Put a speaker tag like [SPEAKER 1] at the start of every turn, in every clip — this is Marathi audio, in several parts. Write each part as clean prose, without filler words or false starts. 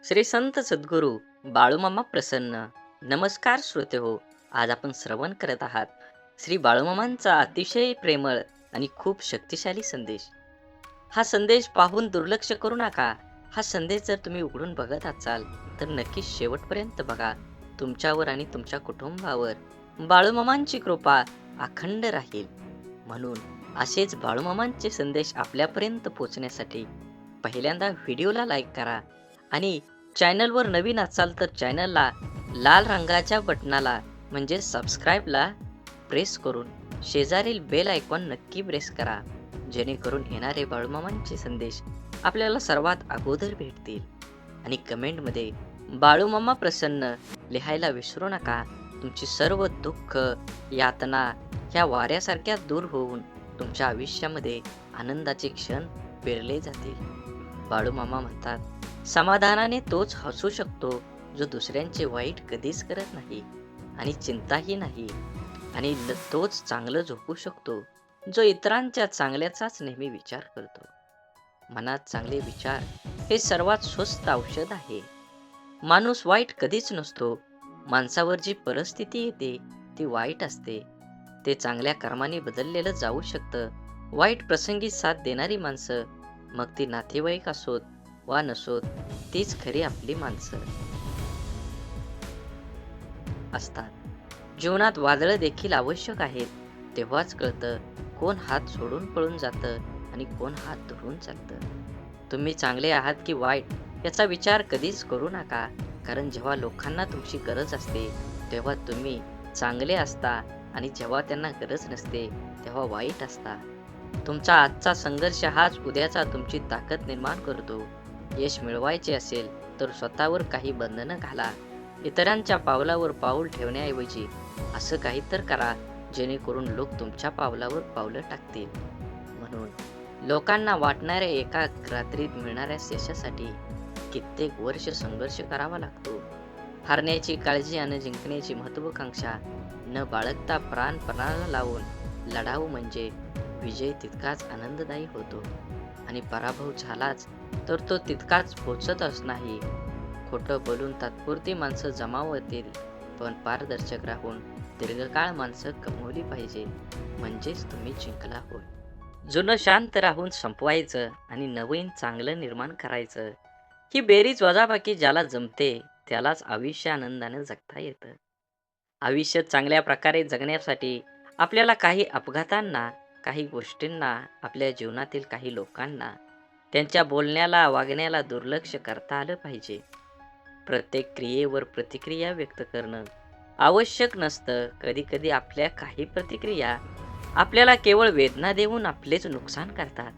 [SPEAKER 1] श्री संत सद्गुरू बाळूमामा प्रसन्न. नमस्कार श्रोते हो. आज आपण श्रवण करत आहात श्री बाळूमामांचा अतिशय प्रेमळ आणि खूप शक्तिशाली संदेश. हा संदेश पाहून दुर्लक्ष करू नका. हा संदेश जर तुम्ही उघडून बघत असाल तर नक्कीच शेवटपर्यंत बघा. तुमच्यावर आणि तुमच्या कुटुंबावर बाळूमामांची कृपा अखंड राहील. म्हणून असेच बाळूमामांचे संदेश आपल्यापर्यंत पोहोचण्यासाठी पहिल्यांदा व्हिडिओला लाईक करा आणि चॅनलवर नवीन असाल तर चॅनलला लाल रंगाच्या बटनाला म्हणजे सबस्क्राईबला प्रेस करून शेजारील बेल आयकॉन नक्की प्रेस करा, जेणेकरून येणारे बाळूमामांचे संदेश आपल्याला सर्वात अगोदर भेटतील. आणि कमेंटमध्ये बाळूमामा प्रसन्न लिहायला विसरू नका. तुमची सर्व दुःख यातना ह्या वाऱ्यासारख्या दूर होऊन तुमच्या आयुष्यामध्ये आनंदाचे क्षण पेरले जातील. बाळूमामा म्हणतात, समाधानाने तोच हसू शकतो जो दुसऱ्यांचे वाईट कधीच करत नाही आणि चिंताही नाही, आणि तोच चांगलं झोपू शकतो जो इतरांच्या चांगल्याचाच नेहमी विचार करतो. मनात चांगले विचार हे सर्वात स्वस्त औषध आहे. माणूस वाईट कधीच नसतो. माणसावर जी परिस्थिती येते ती वाईट असते. ते चांगल्या कर्माने बदललेलं जाऊ शकतं. वाईट प्रसंगी साथ देणारी माणसं, मग ती नातेवाईक असोत वा नसोत, तीच खरी आपली माणसं असतात. जीवनात वादळं देखील आवश्यक आहेत. तेव्हाच कळतं कोण हात सोडून पळून जातं आणि कोण हात धरून चालतं. तुम्ही चांगले आहात की वाईट याचा विचार कधीच करू नका, कारण जेव्हा लोकांना तुमची गरज असते तेव्हा तुम्ही चांगले असता आणि जेव्हा त्यांना गरज नसते तेव्हा वाईट असता. तुमचा आजचा संघर्ष हाच उद्याचा तुमची ताकद निर्माण करतो. यश मिळवायचे असेल तर स्वतःवर काही बंधनं घाला. इतरांच्या पावलावर पाऊल ठेवण्याऐवजी असं काही तर करा जेणेकरून लोक तुमच्या पावलावर पावलं टाकतील. म्हणून लोकांना वाटणाऱ्या एका रात्रीत मिळणाऱ्या यशासाठी कित्येक वर्ष संघर्ष करावा लागतो. हारण्याची काळजी आणि जिंकण्याची महत्वाकांक्षा न बाळगता प्राणपणाला लावून लढाऊ म्हणजे विजय तितकाच आनंददायी होतो, आणि पराभव झालाच तर तो तितकाच पोचतच नाही. खोटं बोलून तात्पुरती माणसं जमावतील, पण पारदर्शक राहून दीर्घकाळ माणसं कमवली पाहिजे, म्हणजेच तुम्ही जिंकला होय. जुनं शांत राहून संपवायचं आणि नवीन चांगलं निर्माण करायचं. ही बेरीज वजाबाकी ज्याला जमते त्यालाच आयुष्य आनंदाने जगता येतं. आयुष्य चांगल्या प्रकारे जगण्यासाठी आपल्याला काही अपघातांना, काही गोष्टींना, आपल्या जीवनातील काही लोकांना, त्यांच्या बोलण्याला वागण्याला दुर्लक्ष करता आलं पाहिजे. प्रत्येक क्रियेवर प्रतिक्रिया व्यक्त करणं आवश्यक नसतं. कधी कधी आपल्या काही प्रतिक्रिया आपल्याला केवळ वेदना देऊन आपलेच नुकसान करतात.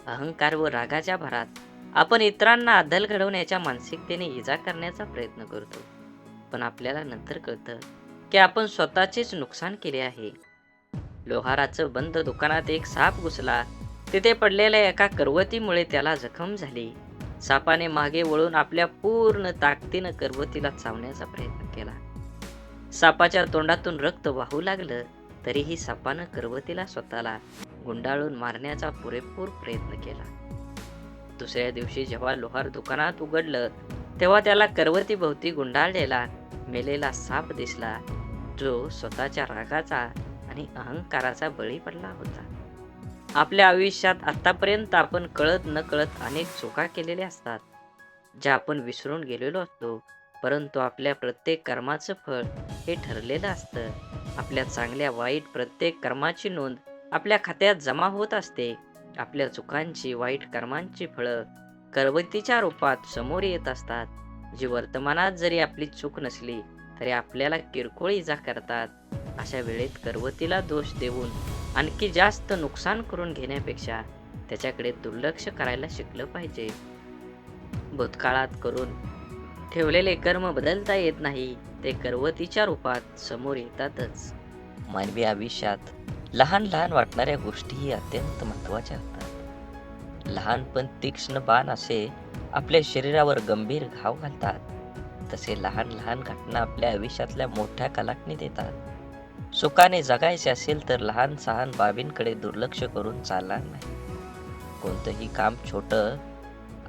[SPEAKER 1] अहंकार व रागाच्या भरात आपण इतरांना अद्दल घडवण्याच्या मानसिकतेने इजा करण्याचा प्रयत्न करतो, पण आपल्याला नंतर कळतं की आपण स्वतःचेच नुकसान केले आहे. लोहाराचं बंद दुकानात एक साप घुसला. तिथे पडलेल्या एका करवतीमुळे त्याला जखम झाली. सापाने मागे वळून आपल्या पूर्ण ताकदीनं करवतीला चावण्याचा प्रयत्न केला. सापाच्या तोंडातून रक्त वाहू लागलं, तरीही सापानं करवतीला स्वतःला गुंडाळून मारण्याचा पुरेपूर प्रयत्न केला. दुसऱ्या दिवशी जेव्हा लोहार दुकानात उघडलं तेव्हा त्याला करवतीभोवती गुंडाळलेला मेलेला साप दिसला, जो स्वतःच्या रागाचा आणि अहंकाराचा बळी पडला होता. आपल्या आयुष्यात आतापर्यंत आपण कळत न कळत अनेक चुका केलेल्या असतात, ज्या आपण विसरून गेलेलो असतो. परंतु आपल्या प्रत्येक कर्माचं फळ हे ठरलेलं असतं. आपल्या चांगल्या वाईट प्रत्येक कर्माची नोंद आपल्या खात्यात जमा होत असते. आपल्या चुकांची, वाईट कर्मांची फळं करवतीच्या रूपात समोर येत असतात, जी वर्तमानात जरी आपली चूक नसली तरी आपल्याला किरकोळ इजा करतात. अशा वेळेत करवतीला दोष देऊन आणखी जास्त नुकसान करून घेण्यापेक्षा त्याच्याकडे दुर्लक्ष करायला शिकलं पाहिजे. भूतकाळात करून ठेवलेले कर्म बदलता येत नाही, ते करवतीच्या रूपात समोर येतातच. मानवी आयुष्यात लहान लहान वाटणाऱ्या गोष्टीही अत्यंत महत्त्वाच्या असतात. लहान पण तीक्ष्ण बाण असे आपल्या शरीरावर गंभीर घाव घालतात. तसे लहान लहान घटना आपल्या आयुष्यातल्या मोठ्या कलाटणी देतात. सुखाने जगायचे असेल तर लहान सहान बाबींकडे दुर्लक्ष करून चालणार नाही. कोणतंही काम छोटं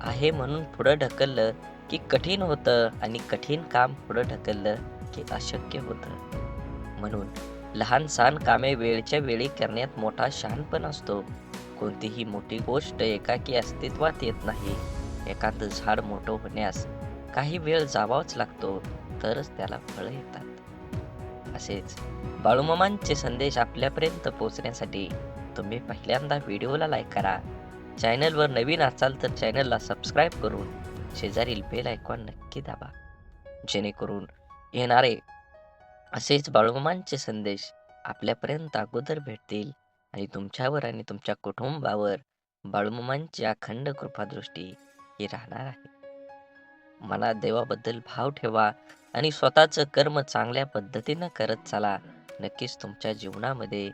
[SPEAKER 1] आहे म्हणून पुढं ढकललं की कठीण होतं आणि कठीण काम पुढं ढकललं की अशक्य होतं. म्हणून लहान सहान कामे वेळच्या वेळी करण्यात मोठा शहाणपण असतो. कोणतीही मोठी गोष्ट एकाकी अस्तित्वात येत नाही. एखादं झाड मोठं होण्यास काही वेळ जावाच लागतो, तरच त्याला फळं येतात. असेच बाळूमामांचे संदेश आपल्यापर्यंत पोहोचण्यासाठी तुम्ही पहिल्यांदा व्हिडिओला लाईक करा. चॅनलवर नवीन असाल तर चॅनलला सबस्क्राईब करून शेजारील बेल आयकॉन नक्की दाबा, जेणेकरून येणारे असेच बाळूमामांचे संदेश आपल्यापर्यंत अगोदर भेटतील आणि तुमच्यावर आणि तुमच्या कुटुंबावर बाळूमामांची अखंड कृपादृष्टी ही राहणार आहे. मनात देवाबद्दल भाव ठेवा आणि स्वतःचं कर्म चांगल्या पद्धतीनं करत चला. नक्कीच तुमच्या जीवनामध्ये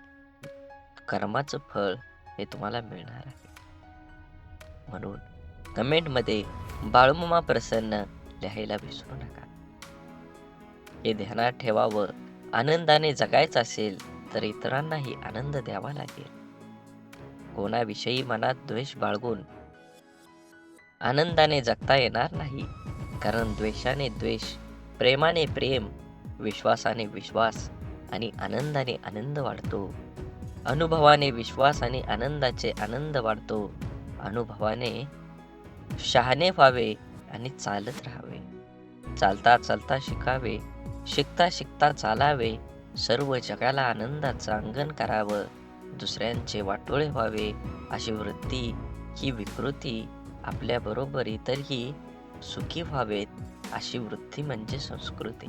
[SPEAKER 1] कर्माचं फळ हे तुम्हाला मिळणार आहे. म्हणून कमेंटमध्ये बाळूमामा प्रसन्न लिहायला विसरू नका. हे ध्यानात ठेवावं, आनंदाने जगायचं असेल तर इतरांनाही आनंद द्यावा लागेल. कोणाविषयी मनात द्वेष बाळगून आनंदाने जगता येणार नाही. कारण द्वेषाने द्वेष, प्रेमाने प्रेम, विश्वासाने विश्वास आणि आनंदाने आनंद वाढतो. अनुभवाने विश्वास आणि आनंदाचे आनंद वाढतो. अनुभवाने शहाणे व्हावे आणि चालत राहावे. चालता चालता शिकावे, शिकता शिकता चालावे. सर्व जगाला आनंदाचं अंगण करावं. दुसऱ्यांचे वाटोळे व्हावे अशी वृत्ती, ही विकृती, आपल्याबरोबर इतरही सुखी व्हावेत अशी वृत्ती म्हणजे संस्कृती.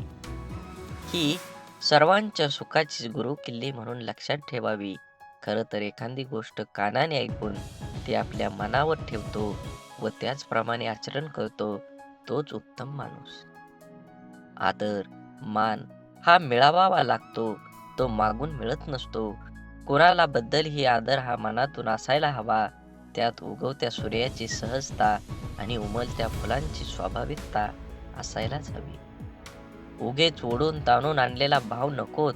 [SPEAKER 1] ही सर्वांच्या सुखाची गुरुकिल्ली म्हणून लक्षात ठेवावी. खरं तर एखादी गोष्ट कानाने ऐकून ती आपल्या मनावर ठेवतो व त्याचप्रमाणे आचरण करतो, तोच उत्तम माणूस. आदर, मान हा मिळावा लागतो, तो मागून मिळत नसतो. कोणाला बद्दलही आदर हा मनातून असायला हवा. त्यात उगवत्या सूर्याची सहजता आणि उमलत्या फुलांची स्वाभाविकता असायलाच हवी. उगेच ओढून ताणून आणलेला भाव नकोत.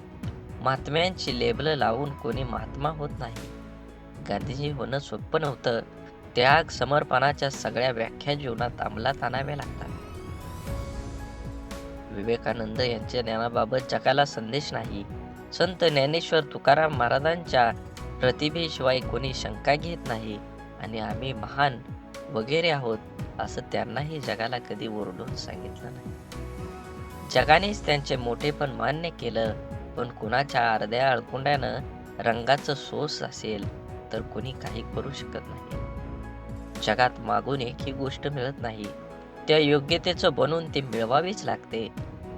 [SPEAKER 1] महात्म्यांची लेबलं लावून कोणी महात्मा होत नाही. गांधीजी होणं सोपं नव्हतं. त्याग, समर्पणाच्या सगळ्या व्याख्या जीवनात अंमलात आणाव्या लागतात. विवेकानंद यांच्या ज्ञानाबाबत जगाला संदेश नाही. संत ज्ञानेश्वर तुकाराम महाराजांच्या प्रतिभेशिवाय कोणी शंका घेत नाही आणि आम्ही महान वगैरे आहोत असं त्यांनाही जगाला कधी ओरडून सांगितलं नाही. जगानेच त्यांचे मोठेपण मान्य केलं. पण कुणाच्या अर्ध्या अळकुंड्यानं रंगाचं सोस असेल तर कोणी काही करू शकत नाही. जगात मागून एकही गोष्ट मिळत नाही. त्या योग्यतेचं बनून ती मिळवावीच लागते.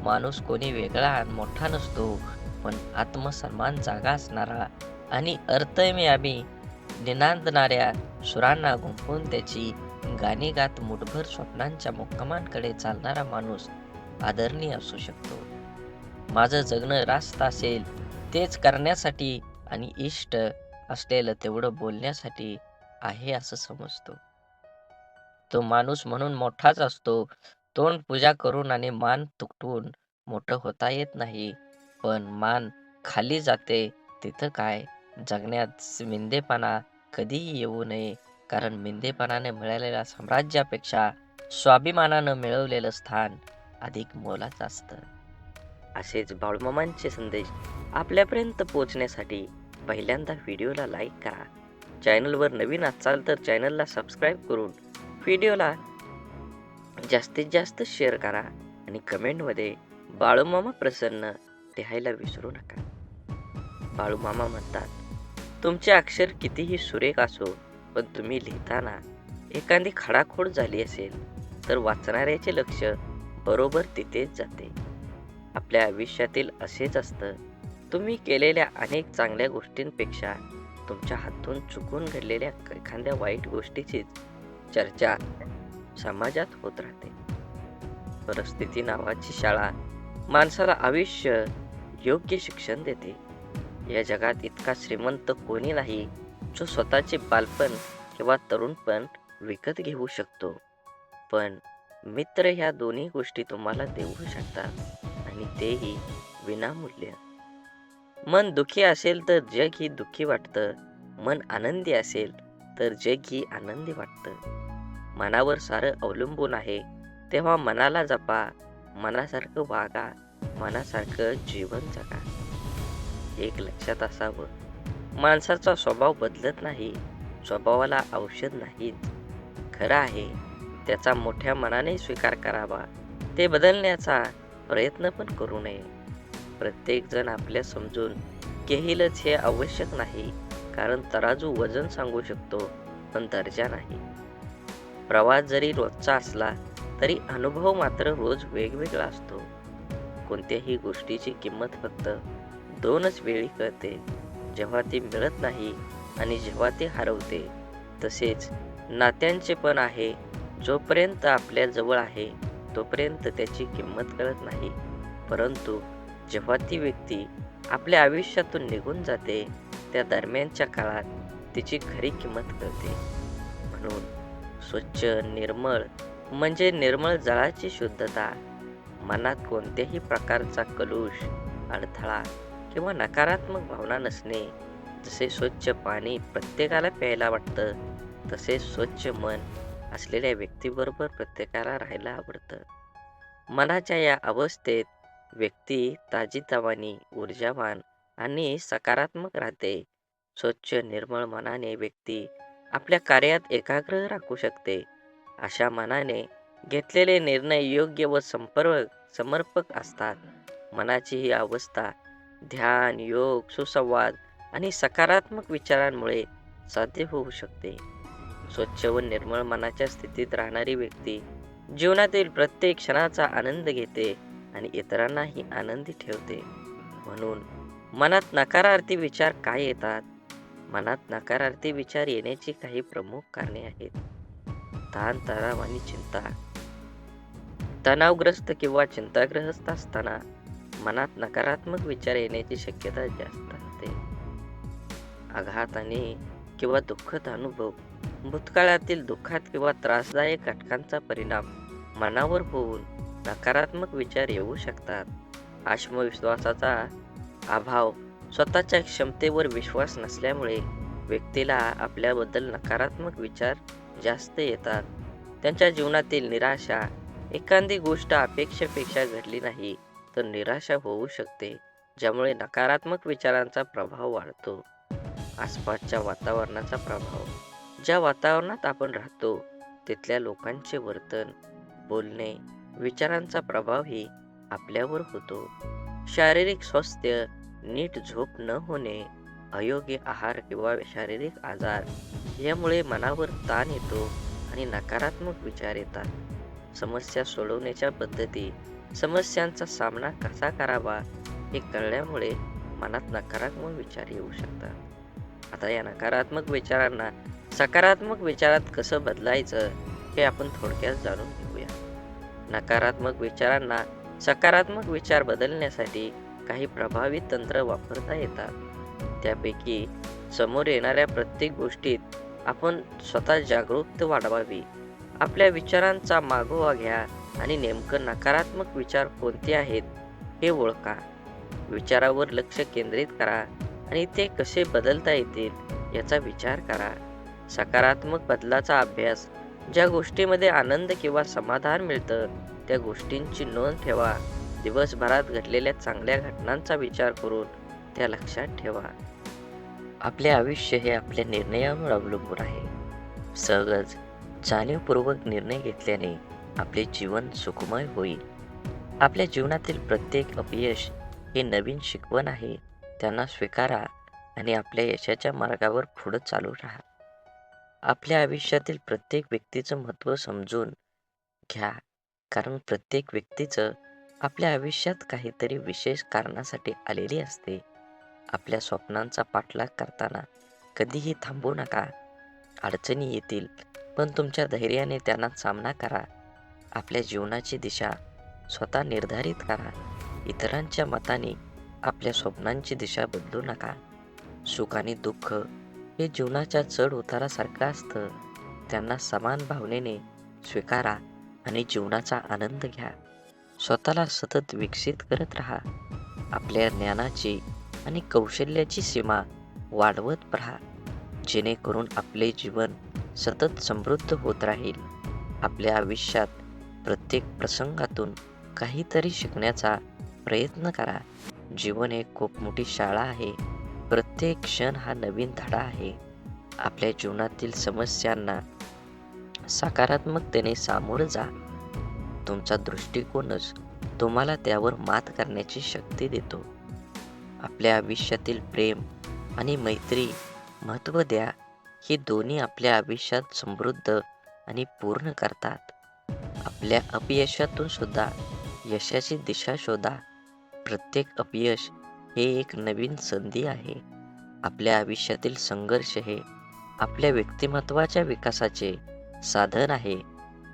[SPEAKER 1] माणूस कोणी वेगळा आणि मोठा नसतो, पण आत्मसन्मान जागा असणारा आणि अर्थमेयामी निनादणाऱ्या सुरांना गुंफून त्याची गाणी गात मुठभर स्वप्नांच्या मुक्कामांकडे चालणारा माणूस आदरणीय असू शकतो. माझं जगणं रास्त असेल तेच करण्यासाठी आणि इष्ट असलेलं तेवढं बोलण्यासाठी आहे असं समजतो. तो माणूस म्हणून मोठाच असतो. तोंड पूजा करून आणि मान तुटवून मोठं होता येत नाही. पण मान खाली जाते तिथं काय? जगण्यात मिंदेपणा कधीही येऊ नये. कारण मिंदेपणाने मिळालेल्या साम्राज्यापेक्षा स्वाभिमानानं मिळवलेलं स्थान अधिक मोलाचं असतं. असेच बाळूमामांचे संदेश आपल्यापर्यंत पोहोचण्यासाठी पहिल्यांदा व्हिडिओला लाईक करा. चॅनलवर नवीन असाल तर चॅनलला सबस्क्राईब करून व्हिडिओला जास्तीत जास्त शेअर करा आणि कमेंटमध्ये बाळूमामा प्रसन्न लिहायला विसरू नका. बाळूमामा म्हणतात, तुमचे अक्षर कितीही सुरेख असो, पण तुम्ही लिहिताना एखादी खडाखोड झाली असेल तर वाचणाऱ्याचे लक्ष बरोबर तिथेच जाते. आपल्या आयुष्यातील असेच असतं. तुम्ही केलेल्या अनेक चांगल्या गोष्टींपेक्षा तुमच्या हातून चुकून घडलेल्या एखाद्या वाईट गोष्टीचीच चर्चा समाजात होत राहते. परिस्थिती नावाची शाळा माणसाला आयुष्य योग्य शिक्षण देते. या जगात इतका श्रीमंत कोणी नाही जो स्वतःचे बालपण किंवा तरुणपण विकत घेऊ शकतो. पण मित्र ह्या दोन्ही गोष्टी तुम्हाला देऊ शकतात आणि तेही विनामूल्य. मन दुःखी असेल तर जग ही दुःखी वाटतं. मन आनंदी असेल तर जग ही आनंदी वाटतं. मनावर सारं अवलंबून आहे.
[SPEAKER 2] तेव्हा मनाला जपा, मनासारखं वागा, मनासारखं जीवन जगा. एक लक्षात असावं, माणसाचा स्वभाव बदलत नाही, स्वभावाला औषध नाहीच. खरं आहे, त्याचा मोठ्या मनाने स्वीकार करावा. ते बदलण्याचा प्रयत्न पण करू नये. प्रत्येकजण आपल्या समजून घेईलच हे आवश्यक नाही, कारण तराजू वजन सांगू शकतो, पण दर्जा नाही. प्रवास जरी रोजचा असला, तरी अनुभव मात्र रोज वेगवेगळा असतो. कोणत्याही गोष्टीची किंमत फक्त दोनच वेळी कळते, जेव्हा ती मिळत नाही आणि जेव्हा ती हरवते. तसेच नात्यांचे पण आहे. जोपर्यंत आपल्या जवळ आहे, तोपर्यंत त्याची किंमत कळत नाही. परंतु जेव्हा ती व्यक्ती आपल्या आयुष्यातून निघून जाते, त्या दरम्यानच्या काळात तिची खरी किंमत कळते. म्हणून स्वच्छ, निर्मळ म्हणजे निर्मळ जळाची शुद्धता. मनात कोणत्याही प्रकारचा कलुष, अडथळा किंवा नकारात्मक भावना नसणे. जसे स्वच्छ पाणी प्रत्येकाला प्यायला वाटतं, तसे स्वच्छ मन असलेल्या व्यक्तीबरोबर प्रत्येकाला राहायला आवडतं. मनाच्या या अवस्थेत व्यक्ती ताजीतवानी, ऊर्जावान आणि सकारात्मक राहते. स्वच्छ, निर्मळ मनाने व्यक्ती आपल्या कार्यात एकाग्र राखू शकते. अशा मनाने घेतलेले निर्णय योग्य व समर्पक असतात. मनाची ही अवस्था ध्यान, योग, सुसंवाद आणि सकारात्मक विचारांमुळे साध्य होऊ शकते. स्वच्छ व निर्मळ मनाच्या स्थितीत राहणारी व्यक्ती जीवनातील प्रत्येक क्षणाचा आनंद घेते आणि इतरांनाही आनंदी ठेवते. म्हणून मनात नकारार्थी विचार काय येतात? मनात नकारार्थी विचार येण्याची काही प्रमुख कारणे आहेत. ताणतणाव आणि चिंता. तणावग्रस्त किंवा चिंताग्रस्त असताना मनात नकारात्मक विचार येण्याची शक्यता जास्त असते. आघात आणि किंवा दुःखद अनुभव. भूतकाळातील दुःखात किंवा त्रासदायक घटकांचा परिणाम मनावर होऊन नकारात्मक विचार येऊ शकतात. आत्मविश्वासाचा अभाव. स्वतःच्या क्षमतेवर विश्वास नसल्यामुळे व्यक्तीला आपल्याबद्दल नकारात्मक विचार जास्त येतात. त्यांच्या जीवनातील निराशा. एखादी गोष्ट अपेक्षेपेक्षा घडली नाही तर निराशा होऊ शकते, ज्यामुळे नकारात्मक विचारांचा प्रभाव वाढतो. आसपासच्या वातावरणाचा प्रभाव. ज्या वातावरणात आपण राहतो, तिथल्या लोकांचे वर्तन, बोलणे, विचारांचा प्रभावही आपल्यावर होतो. शारीरिक स्वास्थ्य. नीट झोप न होणे, अयोग्य आहार किंवा शारीरिक आजार यामुळे मनावर ताण येतो आणि नकारात्मक विचार येतात. समस्या सोडवण्याच्या पद्धती. समस्यांचा सामना कसा करावा हे कळल्यामुळे मनात नकारात्मक विचार येऊ शकतात. आता या नकारात्मक विचारांना सकारात्मक विचारात कसं बदलायचं हे आपण थोडक्यात जाणून घेऊया. नकारात्मक विचारांना सकारात्मक विचार बदलण्यासाठी काही प्रभावी तंत्र वापरता येतात. त्यापैकी समोर येणाऱ्या प्रत्येक गोष्टीत आपण स्वतः जागरूकता वाढवावी. आपल्या विचारांचा मागोवा घ्या आणि नेमकं नकारात्मक विचार कोणते आहेत हे ओळखा. विचारावर लक्ष केंद्रित करा आणि ते कसे बदलता येतील याचा विचार करा. सकारात्मक बदलाचा अभ्यास. ज्या गोष्टीमध्ये आनंद किंवा समाधान मिळतं त्या गोष्टींची नोंद ठेवा. दिवसभरात घडलेल्या चांगल्या घटनांचा विचार करून त्या लक्षात ठेवा. आपले आयुष्य हे आपल्या निर्णयावर अवलंबून आहे. सहज, जाणीवपूर्वक निर्णय घेतल्याने आपले जीवन सुखमय होईल. आपल्या जीवनातील प्रत्येक अपयश हे नवीन शिकवण आहे. त्यांना स्वीकारा आणि आपल्या यशाच्या मार्गावर पुढे चालू राहा. आपल्या आयुष्यातील प्रत्येक व्यक्तीचं महत्त्व समजून घ्या, कारण प्रत्येक व्यक्तीचं आपल्या आयुष्यात काहीतरी विशेष कारणासाठी आलेली असते. आपल्या स्वप्नांचा पाठलाग करताना कधीही थांबू नका. अडचणी येतील, पण तुमच्या धैर्याने त्यांना सामना करा. आपल्या जीवनाची दिशा स्वतः निर्धारित करा. इतरांच्या मताने आपल्या स्वप्नांची दिशा बदलू नका. सुख आणि दुःख हे जीवनाच्या चढ उतारासारखं असतं. त्यांना समान भावनेने स्वीकारा आणि जीवनाचा आनंद घ्या. स्वतःला सतत विकसित करत राहा. आपल्या ज्ञानाची आणि कौशल्याची सीमा वाढवत राहा, जेणेकरून आपले जीवन सतत समृद्ध होत राहील. आपल्या आयुष्यात प्रत्येक प्रसंगातून काहीतरी शिकण्याचा प्रयत्न करा. जीवन एक खूप मोठी शाळा आहे. प्रत्येक क्षण हा नवीन धडा आहे. आपल्या जीवनातील समस्यांना सकारात्मकतेने सामोरं जा. तुमचा दृष्टिकोनच तुम्हाला त्यावर मात करण्याची शक्ती देतो. आपल्या आयुष्यातील प्रेम आणि मैत्री महत्त्व द्या. हे दोन्ही आपल्या आयुष्यात समृद्ध आणि पूर्ण करतात. आपल्या अपयशातून सुद्धा यशाची दिशा शोधा. प्रत्येक अपयश हे एक नवीन संधी आहे. आपल्या आयुष्यातील संघर्ष हे आपल्या व्यक्तिमत्वाच्या विकासाचे साधन आहे.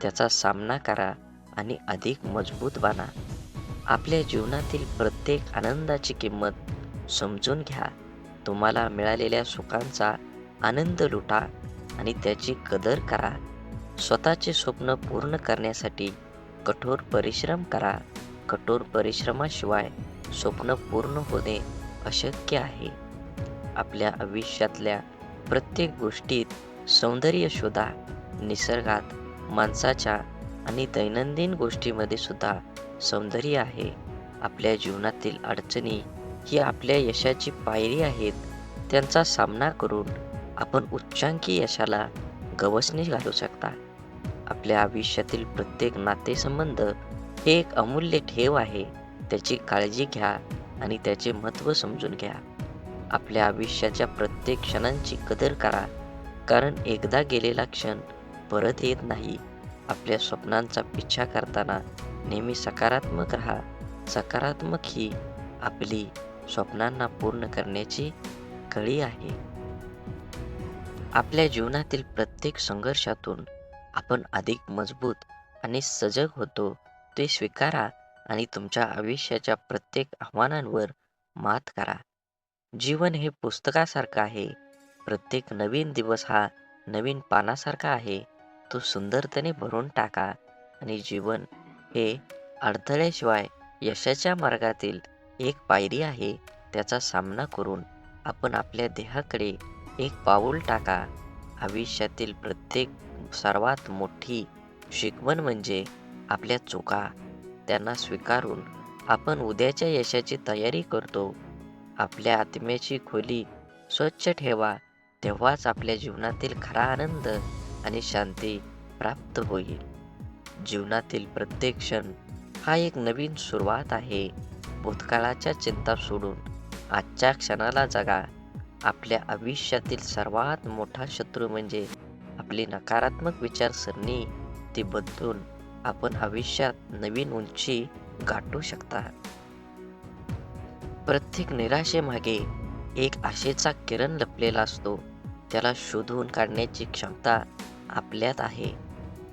[SPEAKER 2] त्याचा सामना करा आणि अधिक मजबूत बना. आपल्या जीवनातील प्रत्येक आनंदाची किंमत समजून घ्या. तुम्हाला मिळालेल्या सुखांचा आनंद लुटा आणि त्याची कदर करा. स्वतःचे स्वप्न पूर्ण करण्यासाठी कठोर परिश्रम करा. कठोर परिश्रमाशिवाय स्वप्न पूर्ण होणे अशक्य आहे. आपल्या आयुष्यातल्या प्रत्येक गोष्टीत सौंदर्य शोधा. निसर्गात, माणसाच्या आणि दैनंदिन गोष्टीमध्ये सुद्धा सौंदर्य आहे. आपल्या जीवनातील अडचणी ही आपल्या यशाची पायरी आहेत. त्यांचा सामना करून आपण उच्चांकी यशाला गवसणी घालू शकता. आपल्या आयुष्यातील प्रत्येक नातेसंबंध हे एक अमूल्य ठेव आहे. त्याची काळजी घ्या आणि त्याचे महत्त्व समजून घ्या. आपल्या आयुष्याच्या प्रत्येक क्षणांची कदर करा, कारण एकदा गेलेला क्षण परत येत नाही. आपल्या स्वप्नांचा पिच्छा करताना नेहमी सकारात्मक राहा. सकारात्मक ही आपली स्वप्नांना पूर्ण करण्याची कळी आहे. आपल्या जीवनातील प्रत्येक संघर्षातून आपण अधिक मजबूत आणि सजग होतो. ते स्वीकारा आणि तुमच्या आयुष्याच्या प्रत्येक आव्हानांवर मात करा. जीवन हे पुस्तकासारखं आहे. प्रत्येक नवीन दिवस हा नवीन पानासारखा आहे. तो सुंदरतेने भरून टाका आणि जीवन हे अडथळ्याशिवाय यशाच्या मार्गातील एक पायरी आहे. त्याचा सामना करून आपण आपल्या ध्येयाकडे एक पाऊल टाका. आयुष्यातील प्रत्येक सर्वात मोठी शिकवण म्हणजे आपल्या चुका. त्यांना स्वीकारून आपण उद्याच्या यशाची तयारी करतो. आपल्या आत्म्याची खोली स्वच्छ ठेवा. तेव्हाच आपल्या जीवनातील खरा आनंद आणि शांती प्राप्त होईल. जीवनातील प्रत्येक क्षण हा एक नवीन सुरुवात आहे. भूतकाळाच्या चिंता सोडून आजच्या क्षणाला जगा. आपल्या आयुष्यातील सर्वात मोठा शत्रू म्हणजे आपली नकारात्मक विचारसरणी. ती बदलून आपण आयुष्यात नवीन उंची गाठू शकता. प्रत्येक निराशेमागे एक आशेचा किरण लपलेला असतो. त्याला शोधून काढण्याची क्षमता आपल्यात आहे.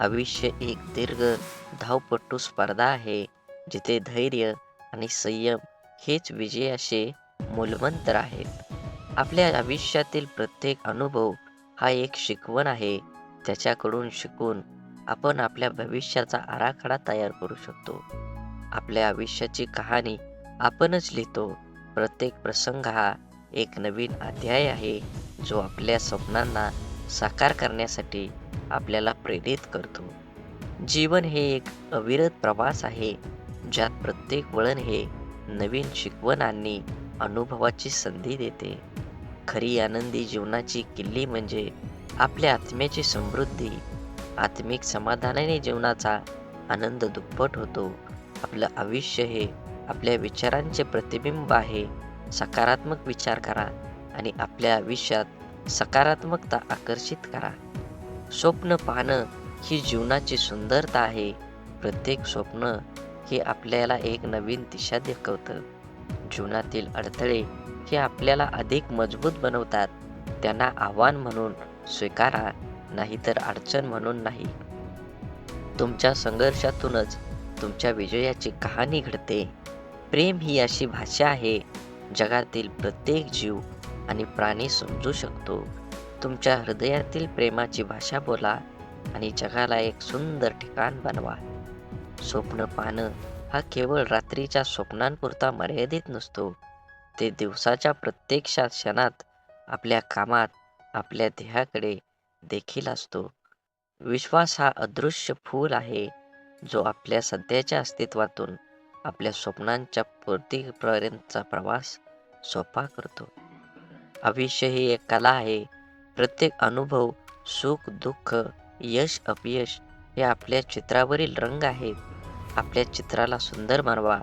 [SPEAKER 2] आयुष्य एक दीर्घ धावपटू स्पर्धा आहे, जिथे धैर्य आणि संयम हेच विजयाचे मूलमंत्र आहेत. आपल्या आयुष्यातील प्रत्येक अनुभव हा एक शिकवण आहे. त्याच्याकडून शिकून आपण आपल्या भविष्याचा आराखडा तयार करू शकतो. आपल्या आयुष्याची कहाणी आपणच लिहितो. प्रत्येक प्रसंग हा एक नवीन अध्याय आहे, जो आपल्या स्वप्नांना साकार करण्यासाठी आपल्याला प्रेरित करतो. जीवन हे एक अविरत प्रवास आहे, ज्यात प्रत्येक वळण हे नवीन शिकवण आणि अनुभवाची संधी देते. खरी आनंदी जीवनाची किल्ली म्हणजे आपल्या आत्म्याची समृद्धी. आत्मिक समाधानाने जीवनाचा आनंद दुप्पट होतो. आपलं आयुष्य हे आपल्या विचारांचे प्रतिबिंब आहे. सकारात्मक विचार करा आणि आपल्या आयुष्यात सकारात्मकता आकर्षित करा. स्वप्न पाहणं ही जीवनाची सुंदरता आहे. प्रत्येक स्वप्न हे आपल्याला एक नवीन दिशा दाखवतं. जीवनातील अडथळे हे आपल्याला अधिक मजबूत बनवतात. त्यांना आव्हान म्हणून स्वीकारा, नाहीतर अडचण म्हणून नाही. तुमच्या संघर्षातूनच तुमच्या विजयाची कहाणी घडते. प्रेम ही अशी भाषा आहे, जगातील प्रत्येक जीव आणि प्राणी समजू शकतो. तुमच्या हृदयातील प्रेमाची भाषा बोला आणि जगाला एक सुंदर ठिकाण बनवा. स्वप्न पाहणं हा केवळ रात्रीच्या स्वप्नांपुरता मर्यादित नसतो. ते दिवसाच्या प्रत्येक क्षणात आपल्या कामात, आपल्या ध्येयाकडे देखील असतो. विश्वास हा अदृश्य फूल आहे. जो आपल्या सध्याच्या अस्तित्वातून आपल्या स्वप्नांच्या पूर्तीपर्यंतचा प्रवास सोपा करतो. आयुष्य ही एक कला आहे. प्रत्येक अनुभव, सुख, दुःख, यश, अपयश हे आपल्या चित्रावरील रंग आहेत. आपल्या चित्राला सुंदर बनवा,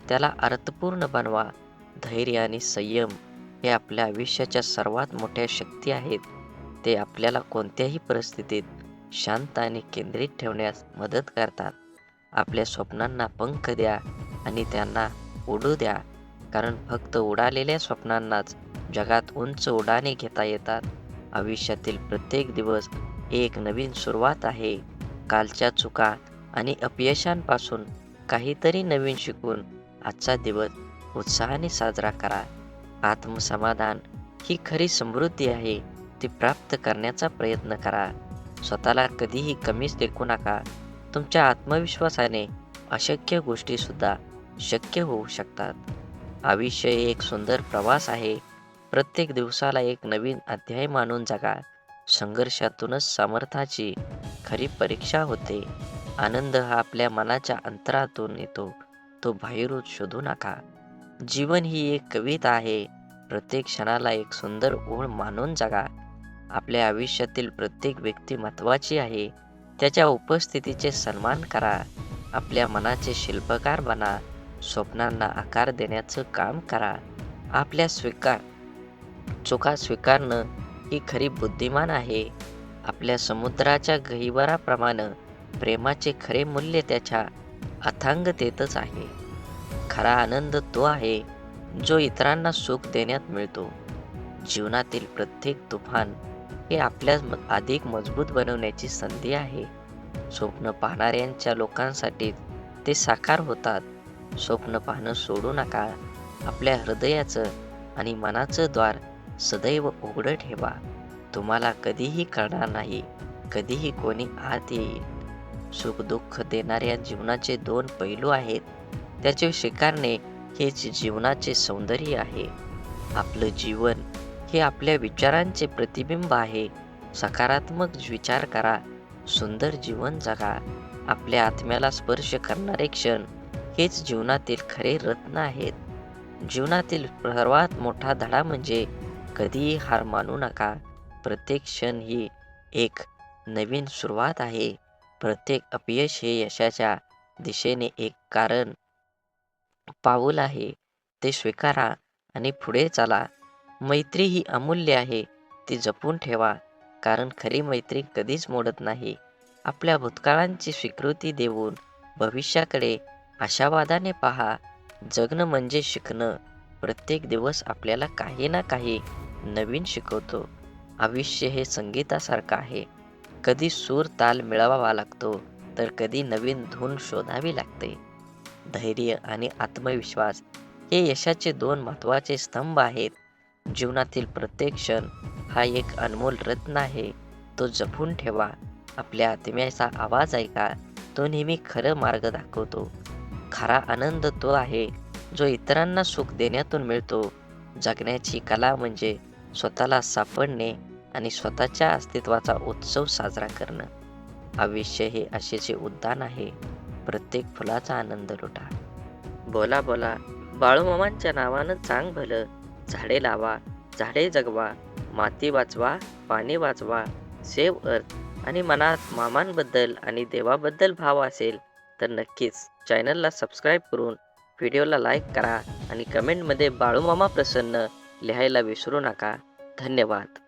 [SPEAKER 2] त्याला अर्थपूर्ण बनवा. धैर्य आणि संयम हे आपल्या आयुष्याच्या सर्वात मोठ्या शक्ती आहेत. ते आपल्याला कोणत्याही परिस्थितीत शांत आणि केंद्रित ठेवण्यास मदत करतात. आपल्या स्वप्नांना पंख द्या आणि त्यांना उडू द्या, कारण फक्त उडालेल्या स्वप्नांनाच जगात उंच उड्डाणे घेता येतात. आयुष्यातील प्रत्येक दिवस ही एक नवीन सुरुवात आहे. कालच्या चुका आणि अपयशांपासून काहीतरी नवीन शिकून आजचा दिवस उत्साहाने साजरा करा. आत्मसमाधान ही खरी समृद्धी आहे. ती प्राप्त करण्याचा प्रयत्न करा. स्वतःला कधीही कमीच लेखू नका. तुमच्या आत्मविश्वासाने अशक्य गोष्टीसुद्धा शक्य होऊ शकतात. आयुष्य हे एक सुंदर प्रवास आहे. प्रत्येक दिवसाला एक नवीन अध्याय मानून जगा. संघर्षातूनच सामर्थ्याची खरी परीक्षा होते. आनंद हा आपल्या मनाच्या अंतरातून येतो, तो बाहेरून शोधू नका. जीवन ही एक कविता आहे. प्रत्येक क्षणाला एक सुंदर ओळ मानून जगा. आपल्या आयुष्यातील प्रत्येक व्यक्ती महत्त्वाची आहे. त्याच्या उपस्थितीचे सन्मान करा. आपल्या मनाचे शिल्पकार बना. स्वप्नांना आकार देण्याचं काम करा. आपल्या चुका स्वीकारणं ही खरी बुद्धिमान आहे. आपल्या समुद्राच्या गहिवराप्रमाणे प्रेमाचे खरे मूल्य त्याच्या अथांगतेतच आहे. खरा आनंद तो आहे जो इतरांना सुख देण्यात मिळतो. जीवनातील प्रत्येक तुफान हे आपल्यास अधिक मजबूत बनवण्याची संधी आहे. स्वप्न पाहणाऱ्यांच्या लोकांसाठी ते साकार होतात. स्वप्न पाहणं सोडू नका. आपल्या हृदयाचं आणि मनाचं द्वार सदैव उघडं ठेवा. तुम्हाला कधीही कळणार नाही कधीही कोणी आत येईल. सुख दुःख देणाऱ्या जीवनाचे दोन पैलू आहेत. त्याचे स्वीकारणे हेच जीवनाचे सौंदर्य आहे. आपलं जीवन हे आपल्या विचारांचे प्रतिबिंब आहे. सकारात्मक विचार करा. सुंदर जीवन जगा. आपल्या आत्म्याला स्पर्श करणारे क्षण हेच जीवनातील खरे रत्न आहेत. जीवनातील सर्वात मोठा धडा म्हणजे कधीही हार मानू नका. प्रत्येक क्षण ही एक नवीन सुरुवात आहे. प्रत्येक अपयश हे यशाच्या दिशेने एक कारण पाऊल आहे. ते स्वीकारा आणि पुढे चाला. मैत्री ही अमूल्य आहे. ती जपून ठेवा, कारण खरी मैत्री कधीच मोडत नाही. आपल्या भूतकाळांची स्वीकृती देऊन भविष्याकडे आशावादाने पहा. जगणं म्हणजे शिकणं. प्रत्येक दिवस आपल्याला काही ना काही नवीन शिकवतो. आयुष्य हे संगीतासारखं आहे. कधी सूर ताल मिळवावा लागतो, तर कधी नवीन धून शोधावी लागते. धैर्य आणि आत्मविश्वास हे यशाचे दोन महत्त्वाचे स्तंभ आहेत. जीवनातील प्रत्येक क्षण हा एक अनमोल रत्न आहे. तो जपून ठेवा. आपल्या आत्म्याचा आवाज ऐका. तो नेहमी खरं मार्ग दाखवतो. खरा आनंद तो आहे जो इतरांना सुख देण्यातून मिळतो. जगण्याची कला म्हणजे स्वतःला सापडणे आणि स्वतःच्या अस्तित्वाचा उत्सव साजरा करणं. आयुष्य हे आशेचे उद्यान आहे. प्रत्येक फुलाचा आनंद लुटा. बोला बोला बाळूमामांच्या नावानं चांग भलं. झाडे लावा, झाडे जगवा, माती वाचवा, पाणी वाचवा. सेव्ह अर्थ. आणि मनात मामांबद्दल आणि देवाबद्दल भाव असेल तर नक्कीच चॅनलला सबस्क्राईब करून व्हिडिओला लाईक करा आणि कमेंटमध्ये बाळूमामा प्रसन्न लिहायला विसरू नका. धन्यवाद.